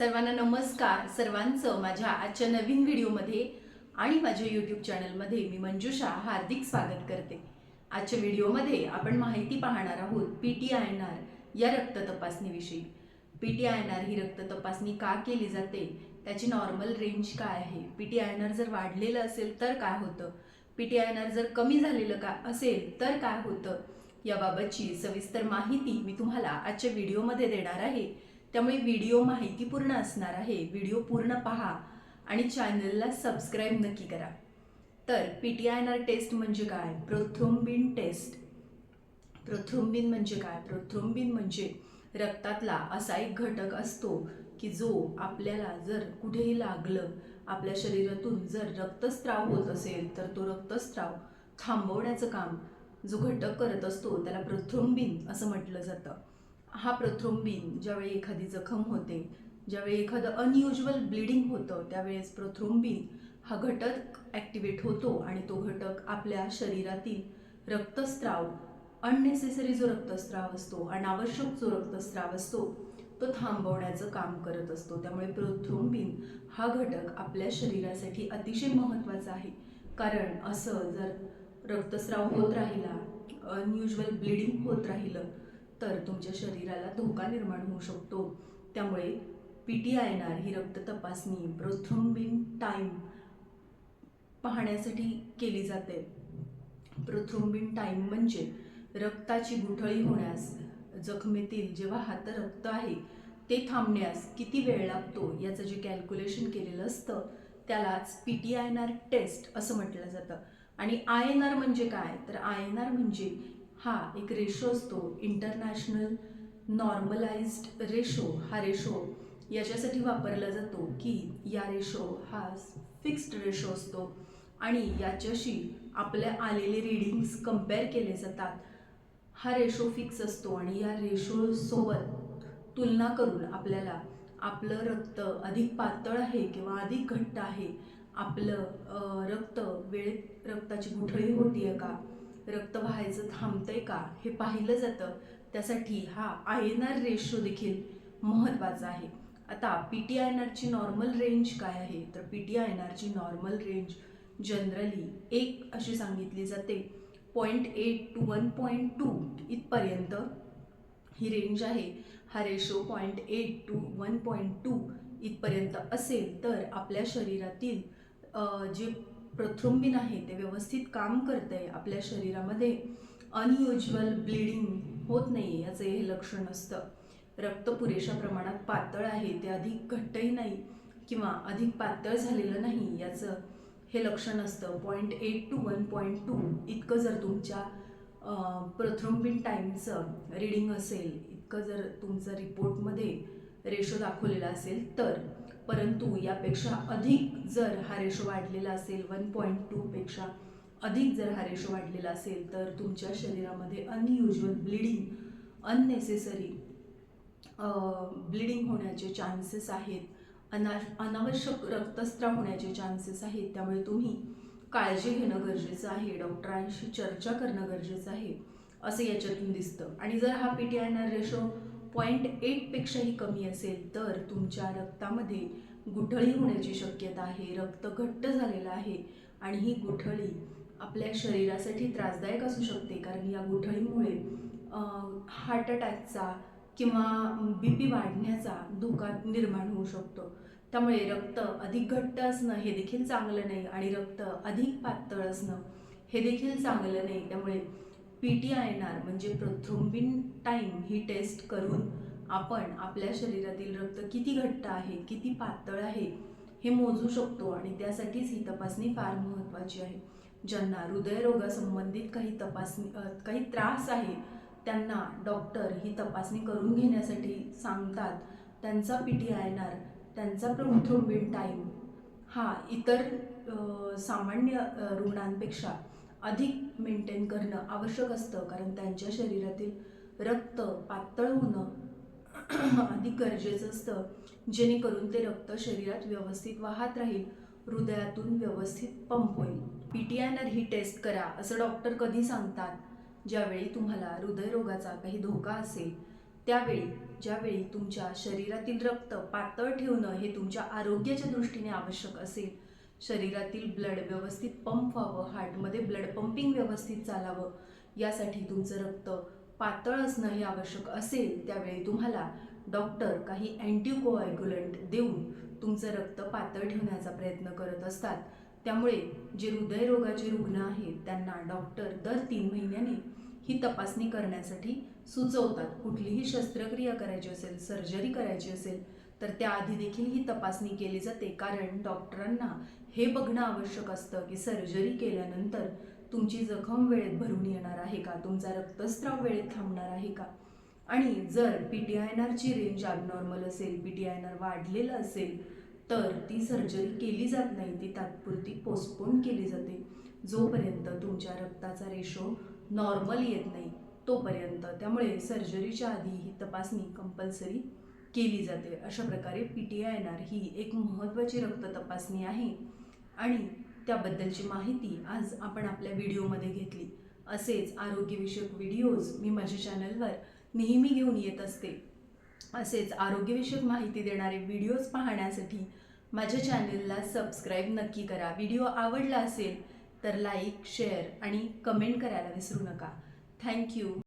सर्वांना नमस्कार. सर्वांचं माझ्या आजच्या नवीन व्हिडिओमध्ये आणि माझ्या यूट्यूब चॅनलमध्ये मी मंजुषा हार्दिक स्वागत करते. आजच्या व्हिडिओमध्ये आपण माहिती पाहणार आहोत PTINR या रक्त तपासणीविषयी. PTINR ही रक्त तपासणी का केली जाते, त्याची नॉर्मल रेंज काय आहे, PTINR जर वाढलेलं असेल तर काय होतं, PTINR जर कमी झालेलं का असेल तर काय होतं, याबाबतची सविस्तर माहिती मी तुम्हाला आजच्या व्हिडिओमध्ये देणार आहे. त्यामुळे व्हिडिओ माहितीपूर्ण असणार आहे. व्हिडिओ पूर्ण पहा आणि चॅनलला सबस्क्राईब नक्की करा. तर PTINR टेस्ट म्हणजे काय? Prothrombin taste. प्रोथ्रोम्बिन म्हणजे काय? प्रोथ्रोम्बिन म्हणजे रक्तातला असा एक घटक असतो की जो आपल्याला जर कुठेही लागलं, आपल्या शरीरातून जर रक्तस्राव होत असेल तर तो रक्तस्राव थांबवण्याचं काम जो घटक करत असतो त्याला प्रोथ्रोम्बिन असं म्हटलं जातं. हा प्रोथ्रोम्बिन ज्यावेळी एखादी जखम होते, ज्यावेळी एखादं अनयुज्युअल ब्लिडिंग होतं, त्यावेळेस प्रोथ्रोम्बिन हा घटक ॲक्टिवेट होतो आणि तो घटक आपल्या शरीरातील रक्तस्राव, अननेसेसरी जो रक्तस्राव असतो, अनावश्यक जो रक्तस्राव असतो, तो थांबवण्याचं काम करत असतो. त्यामुळे प्रोथ्रोम्बिन हा घटक आपल्या शरीरासाठी अतिशय महत्त्वाचा आहे. कारण असं जर रक्तस्राव होत राहिला, अनयुज्युअल ब्लिडिंग होत राहिलं तर तुमच्या शरीराला धोका निर्माण होऊ शकतो. त्यामुळे PTINR ही रक्त तपासणी प्रोथ्रोम्बिन टाईम पाहण्यासाठी केली जाते. प्रोथ्रोम्बिन टाईम म्हणजे रक्ताची गुठळी होण्यास, जखमेतील जे वाहतं रक्त आहे ते थांबण्यास किती वेळ लागतो याचं जे कॅल्क्युलेशन केलेलं असतं त्यालाच PTINR टेस्ट असं म्हटलं जातं. आणि INR म्हणजे काय? तर INR म्हणजे हा एक रेशो असतो, इंटरनॅशनल नॉर्मलाइज्ड रेशो. हा रेशो याच्यासाठी वापरला जातो की या रेशो हा फिक्स्ड रेशो असतो आणि याच्याशी आपल्या आलेले रीडिंग्स कंपेअर केले जातात. हा रेशो फिक्स असतो आणि या रेशोसोबत तुलना करून आपल्याला आपलं रक्त अधिक पातळ आहे किंवा अधिक घट्ट आहे, आपलं रक्त वेळेत रक्ताची गुठळी होतीये का, रक्त व्हायचं थांबतंय का, हे पाहिलं जातं. त्यासाठी हा INR रेशो देखील महत्त्वाचा आहे. आता PTINRची नॉर्मल रेंज काय आहे? तर PTINRची नॉर्मल रेंज जनरली 1 अशी सांगितली जाते. 0.8 to 1.2 इथपर्यंत ही रेंज आहे. हा रेशो 0.8 to 1.2 इथपर्यंत असेल तर आपल्या शरीरातील जे प्रोथ्रोम्बिन आहे ते व्यवस्थित काम करतंय, आपल्या शरीरामध्ये अनयुज्युअल ब्लिडिंग होत नाही याचं हे लक्षण असतं. रक्त पुरेशा प्रमाणात पातळ आहे, ते अधिक घट्टही नाही किंवा अधिक पातळ झालेलं नाही याचं हे लक्षण असतं. 0.8 to 1.2 इतकं जर तुमच्या प्रोथ्रोम्बिन टाईमचं रीडिंग असेल, इतकं जर तुमचं रिपोर्टमध्ये रेशो दाखवलेला असेल तर. परंतु यापेक्षा अधिक जर हा रेशो वाढलेला असेल, 1.2 पेक्षा अधिक जर हा रेशो वाढलेला असेल तर तुमच्या शरीरामध्ये अनयुज्युअल ब्लिडिंग, अननेसेसरी ब्लिडिंग होण्याचे चान्सेस आहेत, अनावश्यक रक्तस्राव होण्याचे चान्सेस आहेत. त्यामुळे तुम्ही काळजी घेणं गरजेचं आहे, डॉक्टरांशी चर्चा करणं गरजेचं आहे असं याच्यातून दिसतं. आणि जर हा PTINR रेशो 0.8 पेक्षाही कमी असेल तर तुमच्या रक्तामध्ये गुठळी होण्याची शक्यता आहे, रक्त घट्ट झालेलं आहे आणि ही गुठळी आपल्या शरीरासाठी त्रासदायक असू शकते. कारण या गुठळीमुळे हार्ट अटॅकचा किंवा BP वाढण्याचा धोका निर्माण होऊ शकतो. त्यामुळे रक्त अधिक घट्ट असणं हे देखील चांगलं नाही आणि रक्त अधिक पातळ असणं हे देखील चांगलं नाही. त्यामुळे PTINR म्हणजे प्रोथ्रोम्बिन टाईम ही टेस्ट करून आपण आपल्या शरीरातील रक्त किती घट्ट आहे, किती पातळ आहे हे मोजू शकतो आणि त्यासाठीच ही तपासणी फार महत्त्वाची आहे. ज्यांना हृदयरोगासंबंधित काही त्रास आहे त्यांना डॉक्टर ही तपासणी करून घेण्यासाठी सांगतात. त्यांचा PTINR, त्यांचा प्रोथ्रोम्बिन टाईम हा इतर सामान्य रुग्णांपेक्षा अधिक मेंटेन करणं आवश्यक असतं. कारण त्यांच्या शरीरातील रक्त पातळ होणं अधिक गरजेचं असतं, जेणेकरून ते रक्त शरीरात व्यवस्थित वाहत राहील, हृदयातून व्यवस्थित पंप होईल. PTINR ही टेस्ट करा असं डॉक्टर कधी सांगतात? ज्यावेळी तुम्हाला हृदयरोगाचा काही धोका असेल, त्यावेळी ज्यावेळी तुमच्या शरीरातील रक्त पातळ ठेवणं हे तुमच्या आरोग्याच्या दृष्टीने आवश्यक असेल, शरीरातील ब्लड व्यवस्थित पंप व्हावं, हार्टमध्ये ब्लड पंपिंग व्यवस्थित चालावं, यासाठी तुमचं रक्त पातळ असणं हे आवश्यक असेल, त्यावेळी तुम्हाला डॉक्टर काही अँटीकोॲग्युलंट देऊन तुमचं रक्त पातळ ठेवण्याचा प्रयत्न करत असतात. त्यामुळे जे हृदयरोगाचे रुग्ण आहेत त्यांना डॉक्टर दर 3 महिन्याने ही तपासणी करण्यासाठी सुचवतात. कुठलीही शस्त्रक्रिया करायची असेल, सर्जरी करायची असेल तर त्याआधी देखील ही तपासणी केली जाते, कारण डॉक्टरांना हे बघणं आवश्यक असतं की सर्जरी केल्यानंतर तुमची जखम वेळेत भरून येणार आहे का, तुमचा रक्तस्राव वेळेत थांबणार आहे का. आणि जर PTINRची रेंज ॲबनॉर्मल असेल, PTINR वाढलेलं असेल तर ती सर्जरी केली जात नाही, ती तात्पुरती पोस्टपोन केली जाते. जोपर्यंत तुमच्या रक्ताचा रेशो नॉर्मल येत नाही तोपर्यंत. त्यामुळे सर्जरीच्या आधी ही तपासणी कंपल्सरी केली जाते. अशा प्रकारे PTINR ही एक महत्त्वाची रक्त तपासणी आहे आणि त्याबद्दलची माहिती आज आपण आपल्या व्हिडिओमध्ये घेतली. असेच आरोग्यविषयक व्हिडिओज मी माझ्या चॅनलवर नेहमी घेऊन येत असते. असेच आरोग्यविषयक माहिती देणारे व्हिडिओज पाहण्यासाठी माझ्या चॅनलला सबस्क्राईब नक्की करा. व्हिडिओ आवडला असेल तर लाईक, शेअर आणि कमेंट करायला विसरू नका. थँक्यू.